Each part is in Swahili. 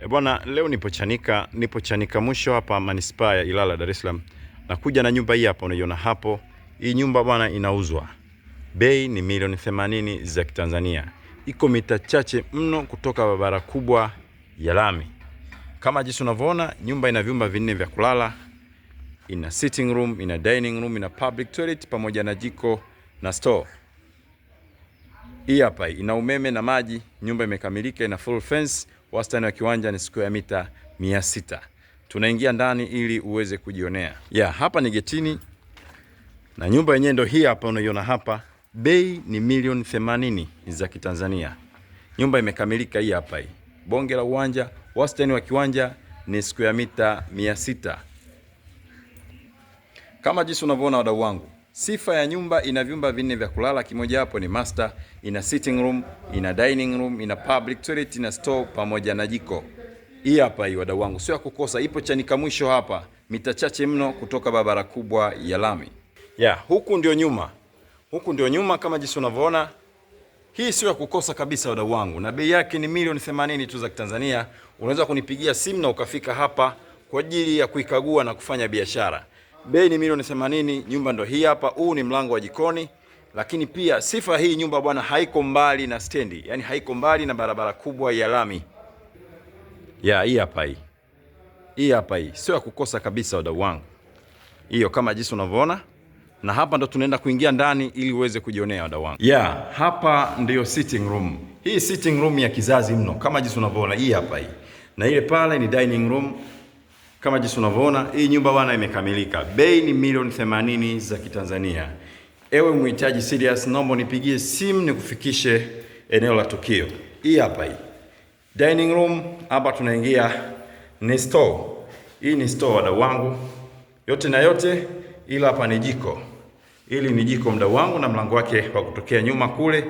Bwana, leo nipo Chanika mwisho hapa manispaa ya Ilala, Dar es Salaam. Nakuja na nyumba hii hapa unaiona hapo. Hii nyumba bwana inauzwa. Bei ni milioni 80 za Kitanzania. Iko mita chache mno kutoka barabara kubwa ya lami. Kama jinsi unavyoona, nyumba ina vyumba vinne vya kulala. Ina sitting room, ina dining room, ina public toilet pamoja na jiko na store. Hii hapa ina umeme na maji, nyumba imekamilika, ina full fence, wastani wa kiwanja ni square mita 600. Tunaingia ndani ili uweze kujionea. Hapa ni getini na nyumba yenyewe ndio hii hapa unaiona hapa. Bei ni milioni 80 za Kitanzania. Nyumba imekamilika hii hapa hii. Bonge la uwanja, wastani wa kiwanja ni square mita 600. Kama jinsi unavyoona wadau wangu, sifa ya nyumba ina vyumba vinne vya kulala, kimoja hapo ni master, ina sitting room, ina dining room, ina public toilet, ina store pamoja na jiko. Hii hapa hii wadau wangu, sio ya kukosa, ipo Chanika mwisho hapa, mita chache mno kutoka barabara kubwa ya lami. Huku ndio nyuma. Huku ndio nyuma kama jinsi unavyoona. Hii sio ya kukosa kabisa wadau wangu, na bei yake ni milioni 80 tu za Kitanzania. Unaweza kunipigia simu na ukafika hapa kwa ajili ya kuikagua na kufanya biashara. Bei ni milioni 80, nyumba ndo hii hapa. Huu ni mlango wa jikoni, lakini pia sifa hii nyumba bwana haiko mbali na stendi, yani haiko mbali na barabara kubwa ya lami. Hii hapa hii. Hii hapa hii, sio ya kukosa kabisa wadau wangu. Hiyo kama jinsi unavyoona, na hapa ndo tunaenda kuingia ndani ili uweze kujionea wadau wangu. Hapa ndio sitting room. Hii sitting room ya kizazi mno kama jinsi unavyoona, hii hapa hii. Na ile pale ni dining room. Kama jinsi unavyoona, hii nyumba bwana imekamilika. Bei ni milioni 80 za Kitanzania. Ewe mhitaji serious, naomba nipigie simu nikufikishe eneo la tukio. Hii hapa hii. Dining room, hapa tunaingia ni store. Hii ni store wadau wangu. Yote na yote, ila hapa ni jiko. Hili ni jiko mdau wangu, na mlango wake wa kutokea nyuma kule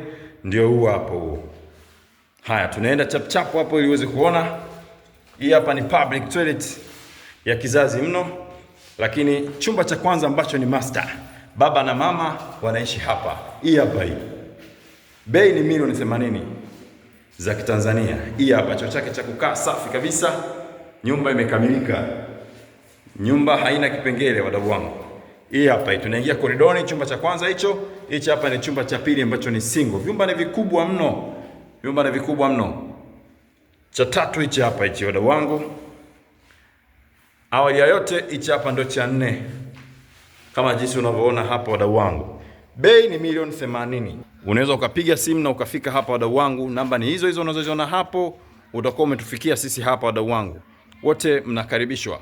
ndio huu hapo huo. Haya, tunaenda chap hapo ili uweze kuona. Hii hapa ni public toilet ya kizazi mno, lakini chumba cha kwanza ambacho ni master, baba na mama wanaishi hapa. Hii hapa hii. Bei ni milioni 80 za Kitanzania. Hii hapa choo chake cha kukaa safi kabisa. Nyumba imekamilika. Nyumba haina kipengele wadau wangu. Hii hapa hii. Tunaingia koridoni, chumba cha kwanza hicho. Hichi hapa ni chumba cha pili ambacho ni single. Vyumba ni vikubwa mno. Vyumba ni vikubwa mno. Cha tatu hichi hapa hichi wadau wangu. Awali ya yote hichi hapa ndo cha 4. Kama jinsi unavyoona hapa wadau wangu. Bei ni milioni 80. Unaweza ukapiga simu na ukafika hapa wadau wangu. Namba ni hizo hizo unazoziona hapo. Utakuwa umetufikia sisi hapa wadau wangu. Wote mnakaribishwa.